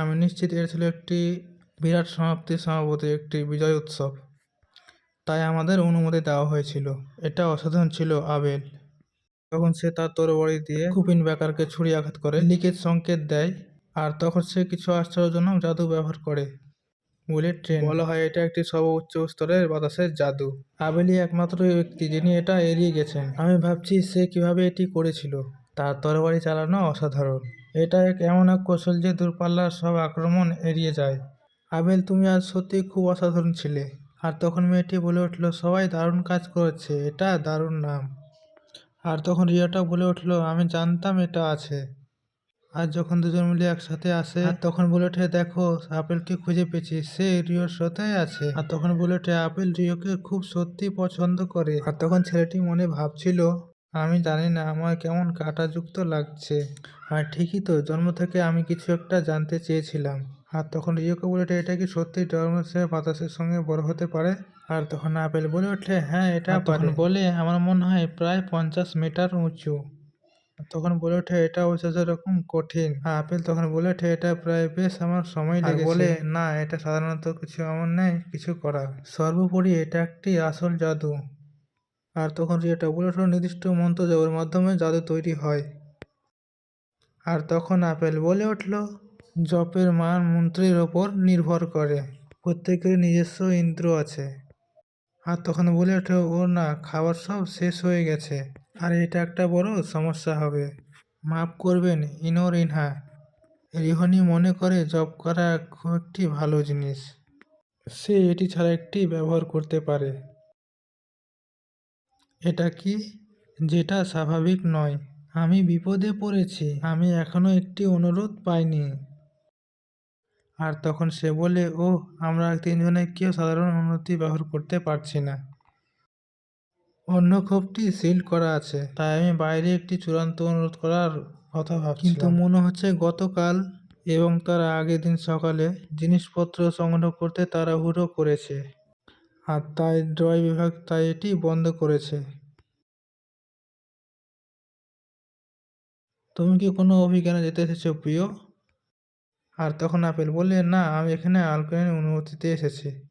আমি নিশ্চিত এটা ছিল একটি বিরাট সমাপ্তি, একটি বিজয় উৎসব। তাই আমাদের অনুমতি দেওয়া হয়েছিল। এটা অসাধারণ ছিল আবেল। তখন সে তার তরবারি দিয়ে কুপিন বেকারকে ছুরি আঘাত করে লিকেজ সংকেত দেয়, আর তখন সে কিছু আশ্চর্যজনক জাদু ব্যবহার করে। বুলেট ট্রেন বলা হয় এটা একটি সর্বোচ্চ স্তরের বাতাসের জাদু। আবেলই একমাত্র ব্যক্তি যিনি এটা এড়িয়ে গেছেন। আমি ভাবছি সে কিভাবে এটি করেছিল। তার তরবারি চালানো অসাধারণ। এটা এমন এক কৌশল যে দূরপাল্লার সব আক্রমণ এড়িয়ে যায়। আবেল, তুমি আজ সত্যি খুব অসাধারণ ছিলে। আর তখন মেয়েটি বলে উঠল, সবাই দারুণ কাজ করেছে, এটা দারুণ নাম। আর তখন রিয়াটা বলে উঠল, আমি জানতাম এটা আছে। আর যখন দুজন মিলে একসাথে আসে, আর তখন বলে ওঠে, দেখো আপেলকে খুঁজে পেয়েছি, সে রিওর সাথে আছে। আর তখন বলে ওঠে, আপেল রিওকে খুব সত্যি পছন্দ করে। আর তখন ছেলেটি মনে ভাবছিল, আমি জানি না আমার কেমন কাঁটাযুক্ত লাগছে। আর ঠিকই তো, জন্ম থেকে আমি কিছু একটা জানতে চেয়েছিলাম। আর তখন রিওকে বলে ওঠে, এটা কি সত্যি ডরমেসে বাতাসের সঙ্গে বড় হতে পারে? আর তখন আপেল বলে ওঠে, হ্যাঁ এটা পারে। বলে আমার মনে হয় প্রায় 50 মিটার উঁচু। তখন বলে ওঠে, এটা অবশ্য এরকম কঠিন। আপেল তখন বলে ওঠে, এটা প্রায় বেশ আমার সময় লেগেছে। বলে, না এটা সাধারণত কিছু এমন নেই কিছু করা, সর্বোপরি এটা একটি আসল জাদু। আর তখন রিয়াটা বলে ওঠে, নির্দিষ্ট মন্ত্র জপের মাধ্যমে জাদু তৈরি হয়। আর তখন আপেল বলে উঠল, জপের মান মন্ত্রের ওপর নির্ভর করে, প্রত্যেকের নিজস্ব ইন্দ্র আছে। আর তখন বলে ওঠে, ও না, খাবার সব শেষ হয়ে গেছে, আর এটা একটা বড় সমস্যা হবে। মাফ করবেন ইনহা, রিহনি মনে করে জব করা খুব একটি ভালো জিনিস। সে এটি ছাড়া একটি ব্যবহার করতে পারে। এটা কি? যেটা স্বাভাবিক নয়। আমি বিপদে পড়েছি, আমি এখনো একটি অনুরোধ পাইনি। আর তখন সে বলে, ওহ, আমরা তিনজনে কেউ সাধারণ অনুমতি ব্যবহার করতে পারছি না। অন্য খোপটি সিল করা আছে, তাই আমি বাইরে একটি চূড়ান্ত অনুরোধ করার কথা ভাবছিলাম। কিন্তু মনে হচ্ছে গতকাল এবং তার আগের দিন সকালে জিনিসপত্র সংগ্রহ করতে তাড়াহুড়ো করেছে, আর তাই ড্রয় বিভাগ তাই এটি বন্ধ করেছে। তুমি কি কোনো অভিজ্ঞানে যেতে এসেছো প্রিয়? আর তখন আপেল বলে, না, আমি এখানে আলকোহলের অনুমতিতে এসেছি।